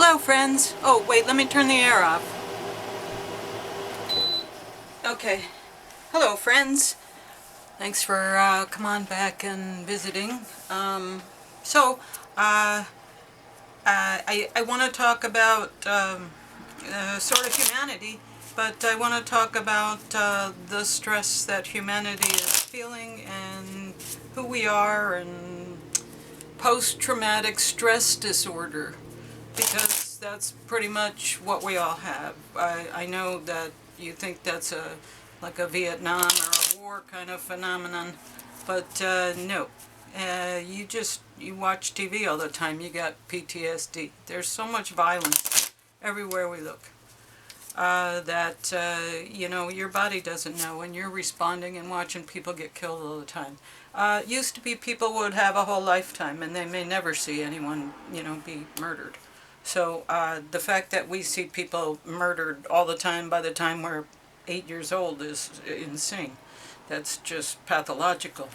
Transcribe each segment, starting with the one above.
Hello, friends. Oh, wait, let me turn the air off. Okay. Hello, friends. Thanks for come on back and visiting. So, I want to talk about sort of humanity, but I want to talk about the stress that humanity is feeling and who we are and post-traumatic stress disorder, because that's pretty much what we all have. I know that you think that's like a Vietnam or a war kind of phenomenon, but no. You watch TV all the time, you got PTSD. There's so much violence everywhere we look that your body doesn't know, and you're responding and watching people get killed all the time. Used to be people would have a whole lifetime and they may never see anyone, be murdered. So the fact that we see people murdered all the time by the time we're 8 years old is insane. That's just pathological.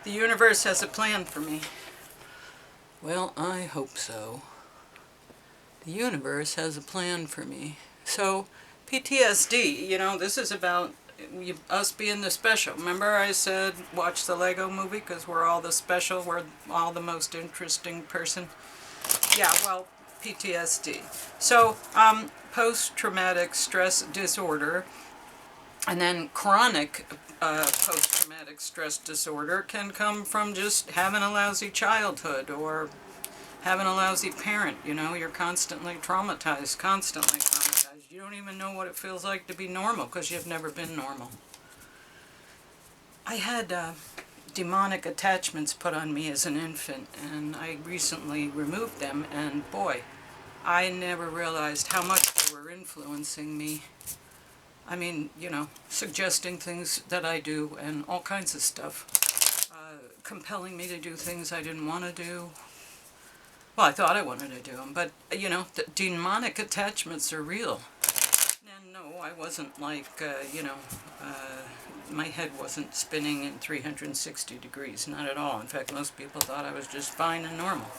The universe has a plan for me. Well, I hope so. The universe has a plan for me. So, PTSD, this is about us being the special. Remember I said watch the Lego movie because we're all the special, we're all the most interesting person? Yeah, well, PTSD. So, post-traumatic stress disorder and then chronic post-traumatic stress disorder can come from just having a lousy childhood or having a lousy parent. You're constantly traumatized. You don't even know what it feels like to be normal because you've never been normal. I had demonic attachments put on me as an infant, and I recently removed them, and boy, I never realized how much they were influencing me. I mean, suggesting things that I do and all kinds of stuff. Compelling me to do things I didn't want to do. Well, I thought I wanted to do them, but, the demonic attachments are real. And no, I wasn't like, my head wasn't spinning in 360 degrees, not at all. In fact, most people thought I was just fine and normal.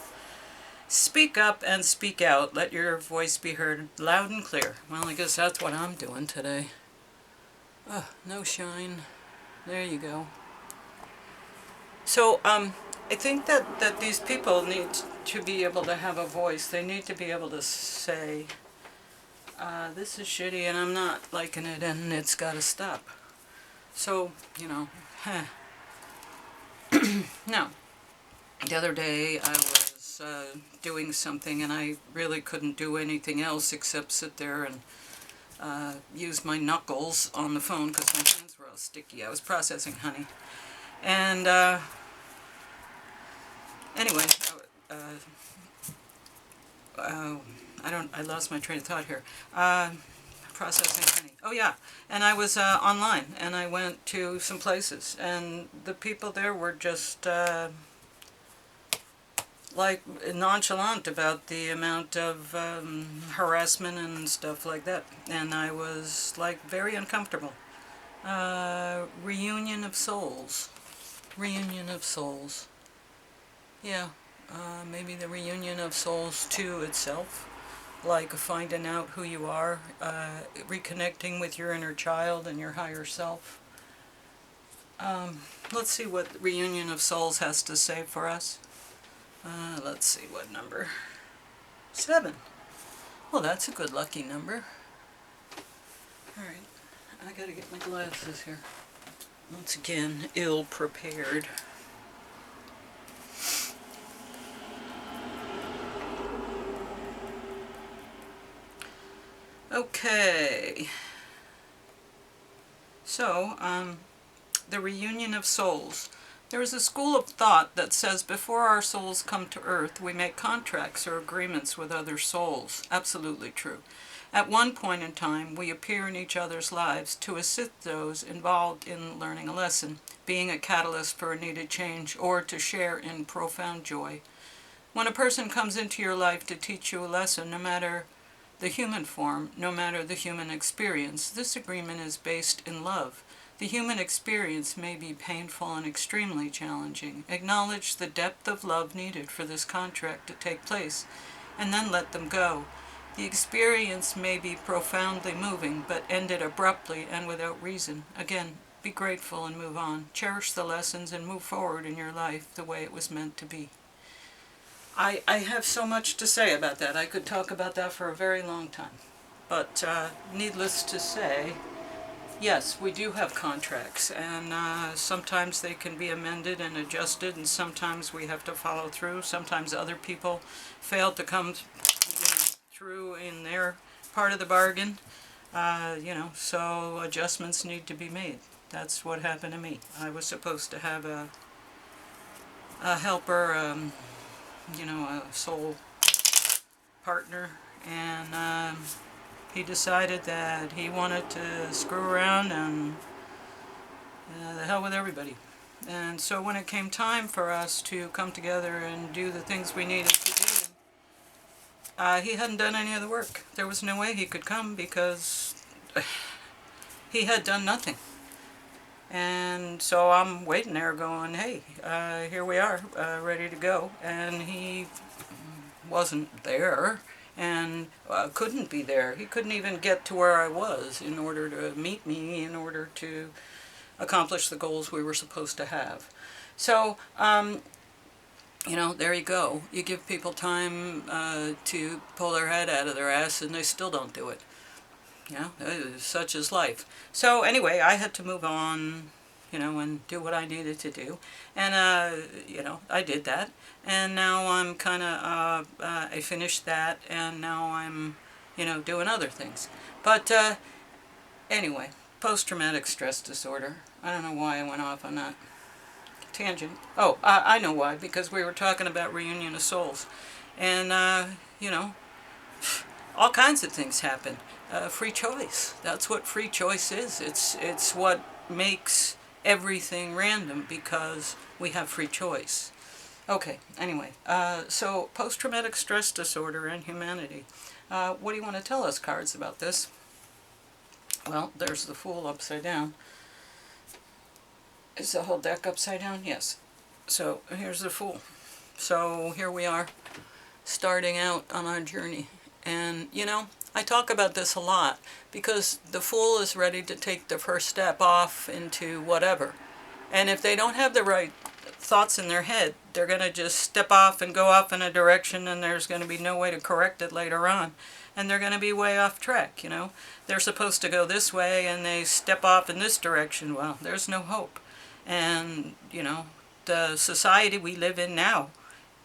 Speak up and speak out. Let your voice be heard loud and clear. Well, I guess that's what I'm doing today. No shine. There you go. So, I think that these people need to be able to have a voice. They need to be able to say, this is shitty and I'm not liking it and it's got to stop. So, Now, the other day I was doing something and I really couldn't do anything else except sit there and use my knuckles on the phone because my hands were all sticky. I was processing honey. And anyway, I lost my train of thought here. Processing honey. Oh yeah, and I was online, and I went to some places, and the people there were just like nonchalant about the amount of harassment and stuff like that, and I was like very uncomfortable. Reunion of souls. Reunion of souls. Yeah, maybe the reunion of souls to itself. Like finding out who you are, reconnecting with your inner child and your higher self. Let's see what Reunion of Souls has to say for us. Let's see, what number? 7. Well, that's a good lucky number. Alright, I gotta get my glasses here. Once again, ill-prepared. Okay, so, the reunion of souls. There is a school of thought that says before our souls come to earth, we make contracts or agreements with other souls. Absolutely true. At one point in time, we appear in each other's lives to assist those involved in learning a lesson, being a catalyst for a needed change, or to share in profound joy. When a person comes into your life to teach you a lesson, no matter the human form, no matter the human experience, this agreement is based in love. The human experience may be painful and extremely challenging. Acknowledge the depth of love needed for this contract to take place. and then let them go. The experience may be profoundly moving, but ended abruptly and without reason. Again, be grateful and move on. Cherish the lessons and move forward in your life the way it was meant to be. I have so much to say about that. I could talk about that for a very long time. But needless to say, yes, we do have contracts, and sometimes they can be amended and adjusted, and sometimes we have to follow through. Sometimes other people fail to come through in their part of the bargain, so adjustments need to be made. That's what happened to me. I was supposed to have a helper, a soul partner, and he decided that he wanted to screw around and the hell with everybody. And so when it came time for us to come together and do the things we needed to do, he hadn't done any of the work. There was no way he could come because he had done nothing. And so I'm waiting there going, hey, here we are, ready to go. And he wasn't there and couldn't be there. He couldn't even get to where I was in order to meet me, in order to accomplish the goals we were supposed to have. So, there you go. You give people time to pull their head out of their ass and they still don't do it. Such is life. So anyway, I had to move on, and do what I needed to do. And, I did that. And now I'm kind of, I finished that, and now I'm, doing other things. But anyway, post-traumatic stress disorder. I don't know why I went off on that tangent. Oh, I know why, because we were talking about reunion of souls. And, all kinds of things happen. Free choice. That's what free choice is. It's what makes everything random, because we have free choice. Okay, anyway, so post-traumatic stress disorder and humanity. What do you want to tell us, cards, about this? Well, there's the Fool upside down. Is the whole deck upside down? Yes. So here's the Fool. So here we are, starting out on our journey. And, I talk about this a lot because the Fool is ready to take the first step off into whatever. And if they don't have the right thoughts in their head, they're going to just step off and go off in a direction, and there's going to be no way to correct it later on. And they're going to be way off track, They're supposed to go this way and they step off in this direction. Well, there's no hope. And, the society we live in now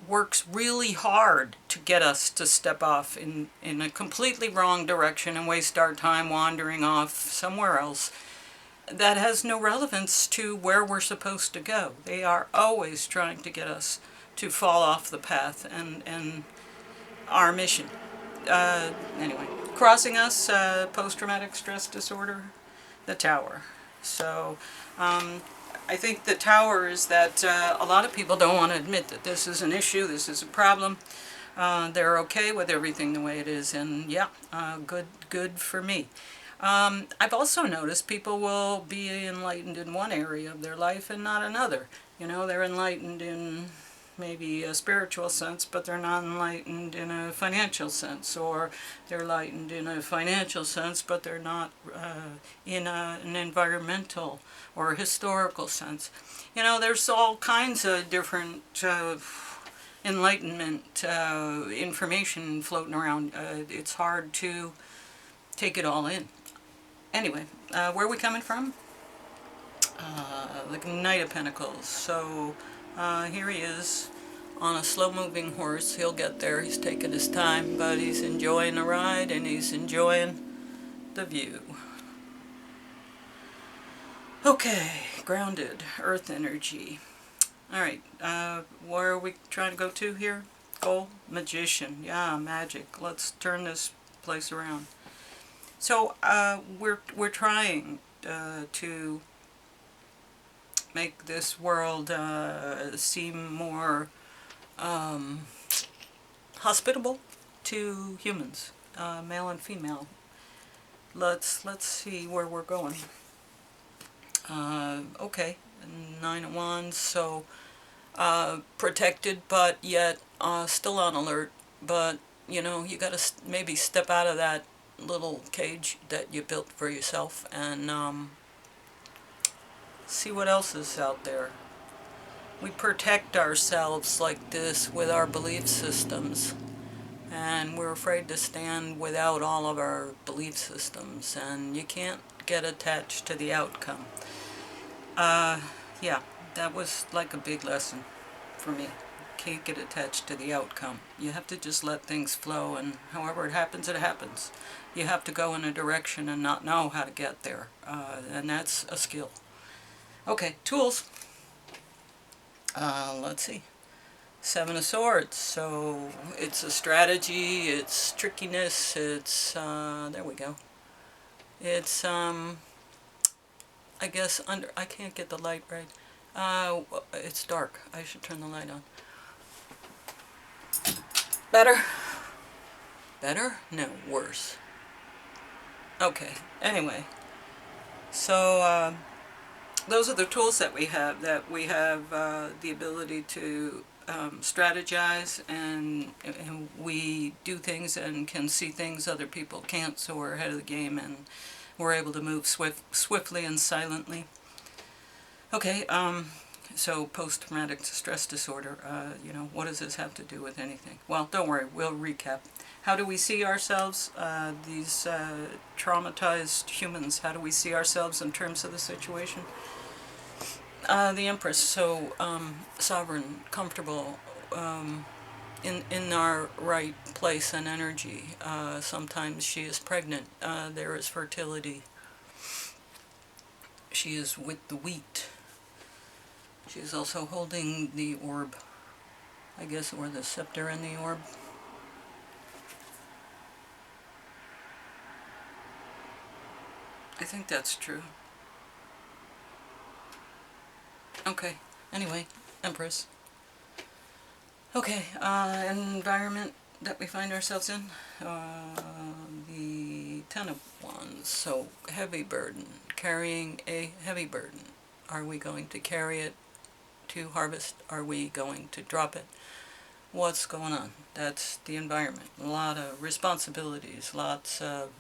works really hard to get us to step off in a completely wrong direction and waste our time wandering off somewhere else that has no relevance to where we're supposed to go. They are always trying to get us to fall off the path and our mission. Anyway, crossing us, post-traumatic stress disorder, the Tower. So, I think the Tower is that a lot of people don't want to admit that this is an issue, this is a problem. They're okay with everything the way it is, and yeah, good for me. I've also noticed people will be enlightened in one area of their life and not another. They're enlightened in maybe a spiritual sense, but they're not enlightened in a financial sense, or they're enlightened in a financial sense, but they're not in an environmental or historical sense. There's all kinds of different enlightenment information floating around. It's hard to take it all in. Anyway, where are we coming from? The Knight of Pentacles. So here he is on a slow-moving horse. He'll get there. He's taking his time, but he's enjoying the ride and he's enjoying the view. Okay, grounded, earth energy. Alright, where are we trying to go to here? Goal? Magician. Yeah, magic. Let's turn this place around. So, we're trying to make this world seem more hospitable to humans, male and female. Let's see where we're going. Okay, 9 of Wands, so protected, but yet still on alert, but you know, you got to maybe step out of that little cage that you built for yourself and see what else is out there. We protect ourselves like this with our belief systems, and we're afraid to stand without all of our belief systems, and you can't get attached to the outcome. Yeah, that was like a big lesson for me. Can't get attached to the outcome. You have to just let things flow, and however it happens, it happens. You have to go in a direction and not know how to get there, and that's a skill. Okay, tools. Let's see. Seven of Swords. So it's a strategy, it's trickiness, it's, there we go. It's, I guess, I can't get the light right. It's dark. I should turn the light on. Better? Better? No, worse. Okay, anyway. So, those are the tools that we have. The ability to strategize, and we do things and can see things other people can't, so we're ahead of the game and we're able to move swiftly and silently. Okay, so post-traumatic stress disorder, you know, what does this have to do with anything? Well, don't worry, we'll recap. How do we see ourselves, these traumatized humans, how do we see ourselves in terms of the situation? The Empress, so sovereign, comfortable, in our right place and energy. Sometimes she is pregnant. There is fertility. She is with the wheat. She is also holding the orb, I guess, or the scepter in the orb. I think that's true. Okay, anyway, Empress. Okay, environment that we find ourselves in. The Ten of Wands, so heavy burden, carrying a heavy burden. Are we going to carry it to harvest? Are we going to drop it? What's going on? That's the environment. A lot of responsibilities, lots of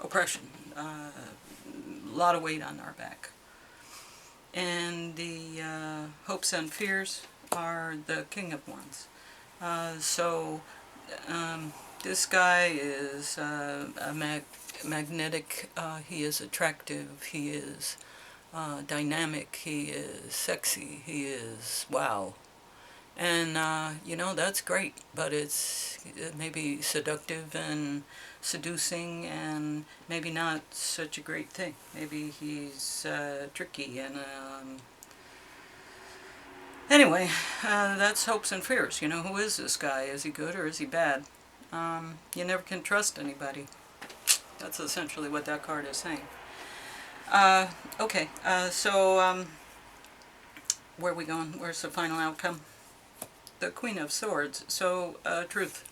oppression, a lot of weight on our back. And the hopes and fears are the King of Wands. So this guy is magnetic, he is attractive, he is dynamic, he is sexy, he is wow. And, you know, that's great, but it's maybe seductive and seducing and maybe not such a great thing. Maybe he's tricky and, anyway, that's hopes and fears. You know, who is this guy? Is he good or is he bad? You never can trust anybody. That's essentially what that card is saying. Okay, so where are we going? Where's the final outcome? The Queen of Swords, so truth,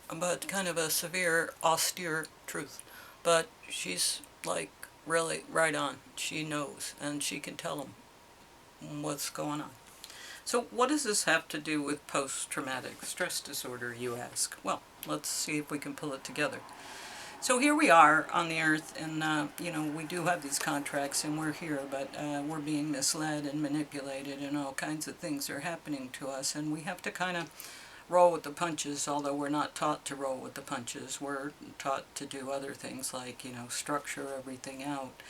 but kind of a severe, austere truth. But she's like really right on. She knows, and she can tell them what's going on. So what does this have to do with post-traumatic stress disorder, you ask? Well, let's see if we can pull it together. So here we are on the earth, and you know, we do have these contracts and we're here, but we're being misled and manipulated, and all kinds of things are happening to us, and we have to kind of roll with the punches, although we're not taught to roll with the punches. We're taught to do other things like, you know, structure everything out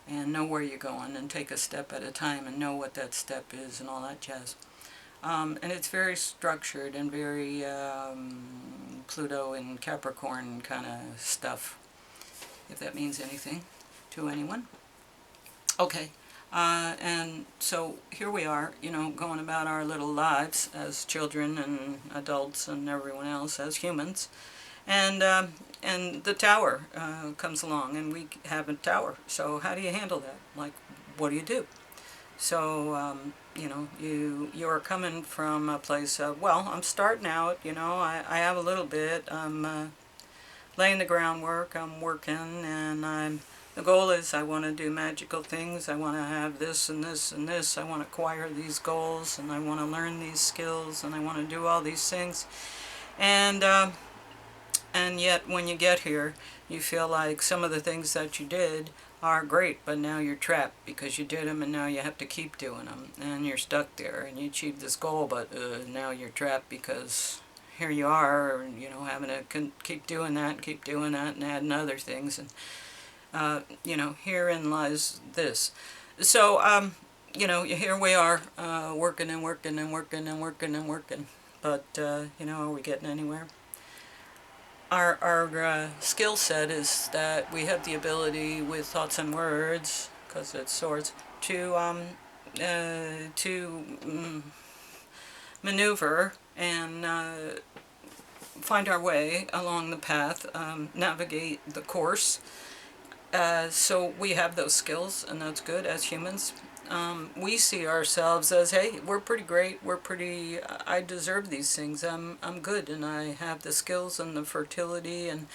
and know where you're going and take a step at a time and know what that step is and all that jazz. And it's very structured and very Pluto and Capricorn kind of stuff, if that means anything to anyone. Okay, and so here we are, you know, going about our little lives as children and adults and everyone else as humans. And the tower comes along, and we have a tower. So how do you handle that? Like, what do you do? So, you know, you're coming from a place of, well, I'm starting out, you know, I have a little bit, I'm laying the groundwork, I'm working, and the goal is I want to do magical things, I want to have this and this and this, I want to acquire these goals, and I want to learn these skills, and I want to do all these things. And and yet when you get here, you feel like some of the things that you did are great, but now you're trapped because you did them and now you have to keep doing them. And you're stuck there and you achieved this goal, but now you're trapped because here you are, you know, having to keep doing that and adding other things. And, you know, herein lies this. So, you know, here we are, working and working and working and working and working. But, you know, are we getting anywhere? Our skill set is that we have the ability with thoughts and words, because it's swords, to maneuver and find our way along the path, navigate the course. So we have those skills, and that's good as humans. We see ourselves as, hey, we're pretty great, I deserve these things, I'm good, and I have the skills and the fertility, and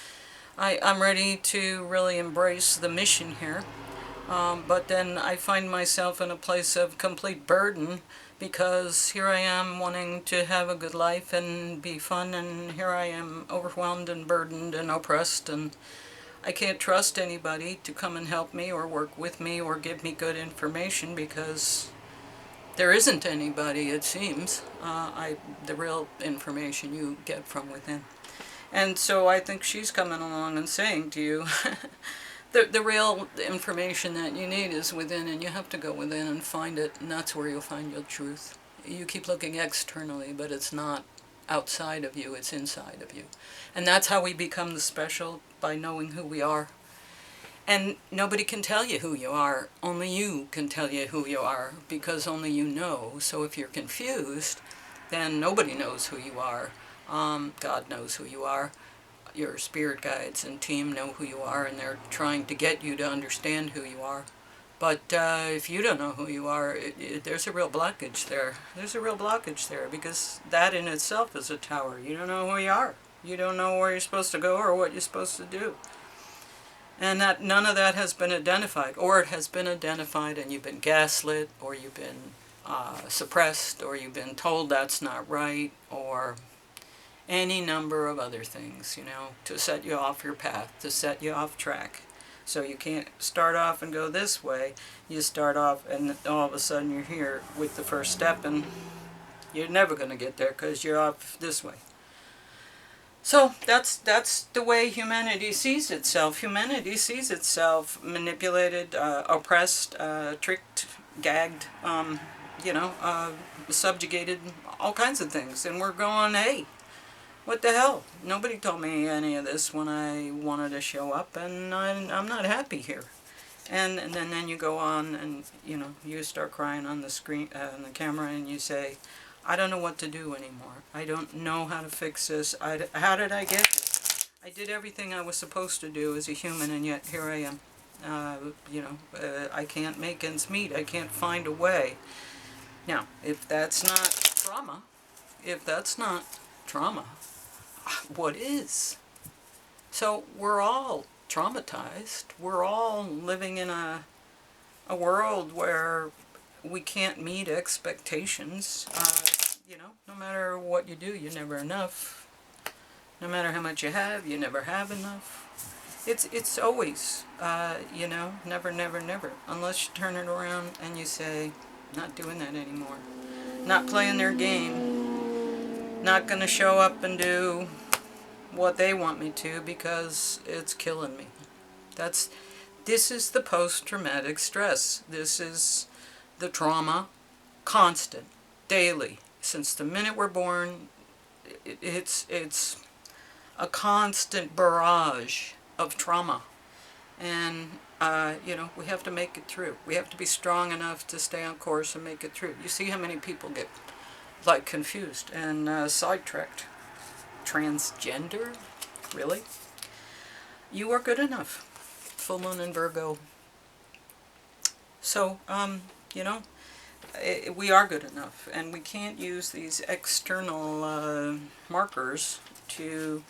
I'm ready to really embrace the mission here. But then I find myself in a place of complete burden because here I am wanting to have a good life and be fun, and here I am overwhelmed and burdened and oppressed, and I can't trust anybody to come and help me or work with me or give me good information because there isn't anybody, it seems. The real information you get from within. And so I think she's coming along and saying to you, the real information that you need is within, and you have to go within and find it, and that's where you'll find your truth. You keep looking externally, but it's not outside of you, it's inside of you. And that's how we become the special, by knowing who we are. And nobody can tell you who you are. Only you can tell you who you are, because only you know. So if you're confused, then nobody knows who you are. God knows who you are. Your spirit guides and team know who you are, and they're trying to get you to understand who you are. But if you don't know who you are, there's a real blockage there. There's a real blockage there, because that in itself is a tower. You don't know who you are. You don't know where you're supposed to go or what you're supposed to do. And that none of that has been identified, or it has been identified and you've been gaslit, or you've been suppressed, or you've been told that's not right, or any number of other things, you know, to set you off your path, to set you off track. So you can't start off and go this way. You start off and all of a sudden you're here with the first step, and you're never going to get there because you're off this way. So that's the way humanity sees itself. Humanity sees itself manipulated, oppressed, tricked, gagged, you know, subjugated, all kinds of things. And we're going, hey, what the hell? Nobody told me any of this when I wanted to show up, and I'm not happy here. And then you go on and, you know, you start crying on the screen, on the camera, and you say, I don't know what to do anymore. I don't know how to fix this. How did I get here? I did everything I was supposed to do as a human, and yet here I am. You know, I can't make ends meet. I can't find a way. Now, if that's not trauma, what is? So we're all traumatized. We're all living in a world where we can't meet expectations. You know, no matter what you do, you're never enough. No matter how much you have, you never have enough. It's always, you know, never, never, never. Unless you turn it around and you say, not doing that anymore. Not playing their game. Not going to show up and do what they want me to because it's killing me. This is the post-traumatic stress. This is the trauma, constant, daily. Since the minute we're born, it's a constant barrage of trauma. And, you know, we have to make it through. We have to be strong enough to stay on course and make it through. You see how many people get, like, confused and sidetracked. Transgender? Really? You are good enough. Full moon in Virgo. So, you know, we are good enough, and we can't use these external markers to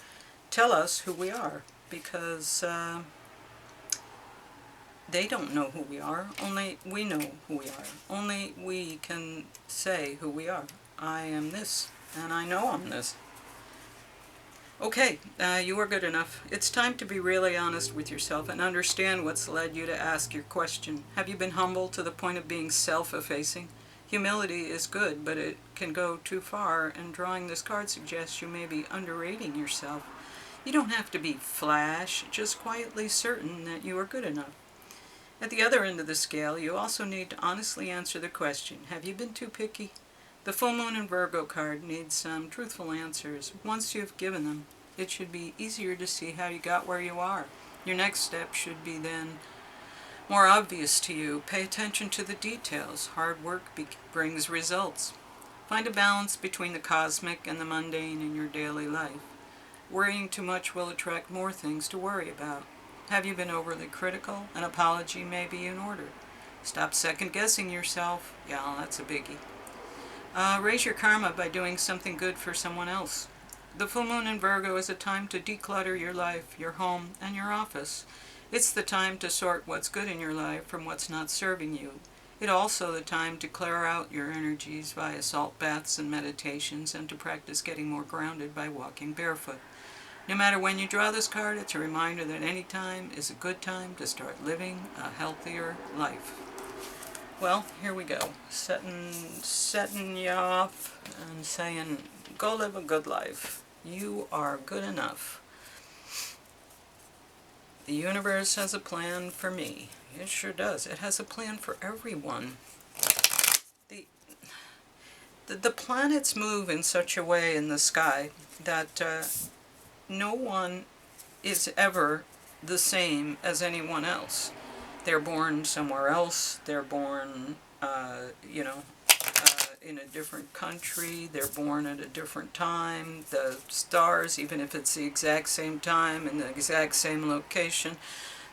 tell us who we are, because they don't know who we are. Only we know who we are. Only we can say who we are. I am this, and I know I'm this. Okay, you are good enough. It's time to be really honest with yourself and understand what's led you to ask your question. Have you been humble to the point of being self-effacing? Humility is good, but it can go too far, and drawing this card suggests you may be underrating yourself. You don't have to be flash, just quietly certain that you are good enough. At the other end of the scale, you also need to honestly answer the question, have you been too picky? The full moon and Virgo card needs some truthful answers. Once you've given them, it should be easier to see how you got where you are. Your next step should be then more obvious to you. Pay attention to the details. Hard work brings results. Find a balance between the cosmic and the mundane in your daily life. Worrying too much will attract more things to worry about. Have you been overly critical? An apology may be in order. Stop second-guessing yourself. Yeah, that's a biggie. Raise your karma by doing something good for someone else. The full moon in Virgo is a time to declutter your life, your home, and your office. It's the time to sort what's good in your life from what's not serving you. It's also the time to clear out your energies via salt baths and meditations, and to practice getting more grounded by walking barefoot. No matter when you draw this card, it's a reminder that any time is a good time to start living a healthier life. Well, here we go. Setting you off and saying, go live a good life. You are good enough. The universe has a plan for me. It sure does. It has a plan for everyone. The, the planets move in such a way in the sky that no one is ever the same as anyone else. They're born somewhere else. They're born, in a different country. They're born at a different time. The stars, even if it's the exact same time and the exact same location,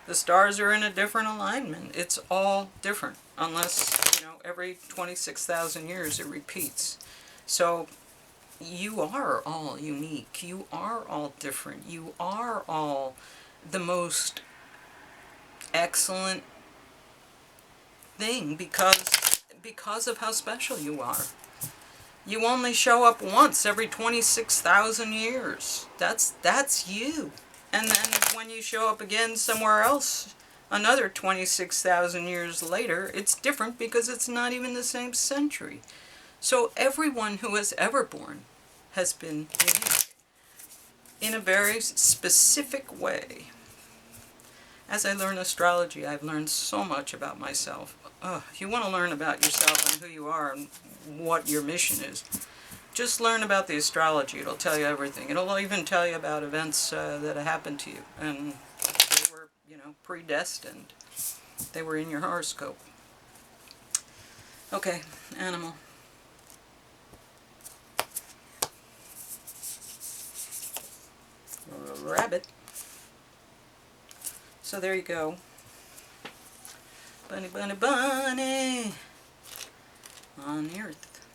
the stars are in a different alignment. It's all different, unless, every 26,000 years it repeats. So you are all unique. You are all different. You are all the most excellent thing because of how special you are. You only show up once every 26,000 years. That's you. And then when you show up again somewhere else, another 26,000 years later, it's different because it's not even the same century. So everyone who has ever born has been unique in a very specific way. As I learn astrology, I've learned so much about myself. If you want to learn about yourself and who you are and what your mission is, just learn about the astrology. It'll tell you everything. It'll even tell you about events that have happened to you. And they were, predestined. They were in your horoscope. Okay, animal. Rabbit. So there you go. Bunny, bunny, bunny on the earth.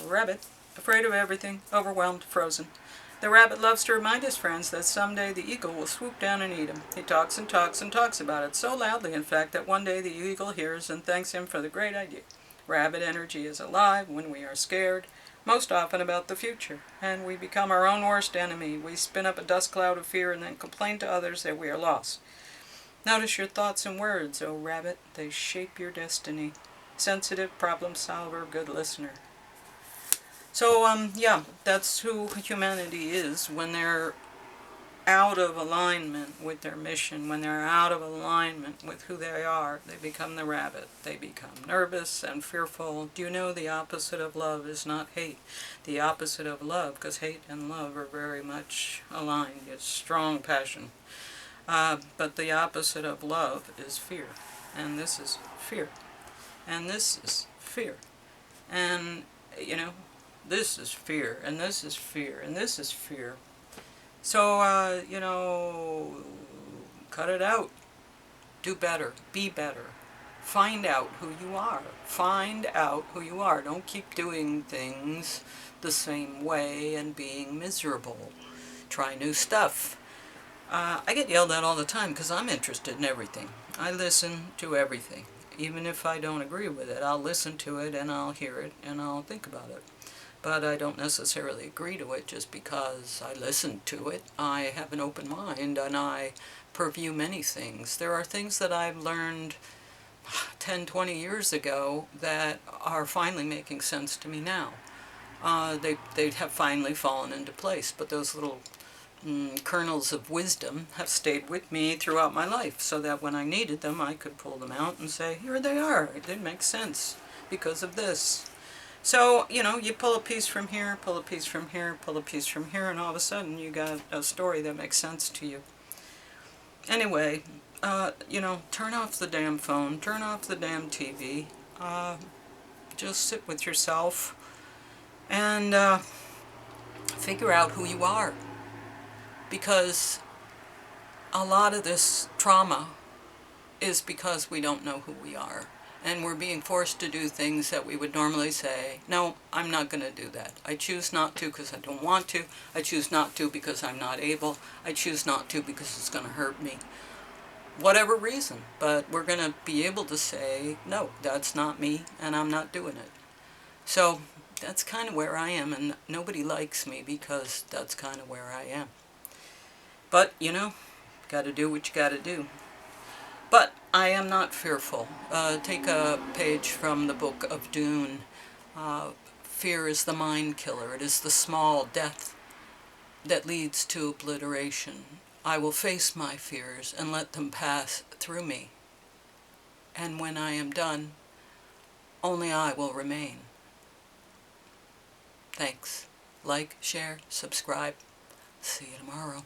Rabbit, afraid of everything, overwhelmed, frozen. The rabbit loves to remind his friends that someday the eagle will swoop down and eat him. He talks and talks and talks about it, so loudly in fact that one day the eagle hears and thanks him for the great idea. Rabbit energy is alive when we are scared, most often about the future, and we become our own worst enemy. We spin up a dust cloud of fear and then complain to others that we are lost. Notice your thoughts and words, oh rabbit. They shape your destiny. Sensitive, problem solver, good listener. So, yeah, that's who humanity is when they're out of alignment with their mission, when they're out of alignment with who they are. They become the rabbit. They become nervous and fearful. Do you know the opposite of love is not hate? The opposite of love, because hate and love are very much aligned. It's strong passion. But the opposite of love is fear. And this is fear. And this is fear. And, this is fear. And this is fear. And this is fear. So, cut it out. Do better. Be better. Find out who you are. Find out who you are. Don't keep doing things the same way and being miserable. Try new stuff. I get yelled at all the time because I'm interested in everything. I listen to everything. Even if I don't agree with it, I'll listen to it and I'll hear it and I'll think about it. but I don't necessarily agree to it just because I listened to it. I have an open mind and I purview many things. There are things that I've learned 10, 20 years ago that are finally making sense to me now. They have finally fallen into place, but those little kernels of wisdom have stayed with me throughout my life, so that when I needed them I could pull them out and say, here they are, it did make sense because of this. So, you know, you pull a piece from here, pull a piece from here, pull a piece from here, and all of a sudden you got a story that makes sense to you. Anyway, you know, turn off the damn phone, turn off the damn TV, just sit with yourself and figure out who you are. Because a lot of this trauma is because we don't know who we are. And we're being forced to do things that we would normally say, no, I'm not going to do that. I choose not to because I don't want to. I choose not to because I'm not able. I choose not to because it's going to hurt me. Whatever reason. But we're going to be able to say, no, that's not me and I'm not doing it. So that's kind of where I am, and nobody likes me because that's kind of where I am. But, you know, got to do what you got to do. But I am not fearful. Take a page from the book of Dune. Fear is the mind killer. It is the small death that leads to obliteration. I will face my fears and let them pass through me. And when I am done, only I will remain. Thanks. Like, share, subscribe. See you tomorrow.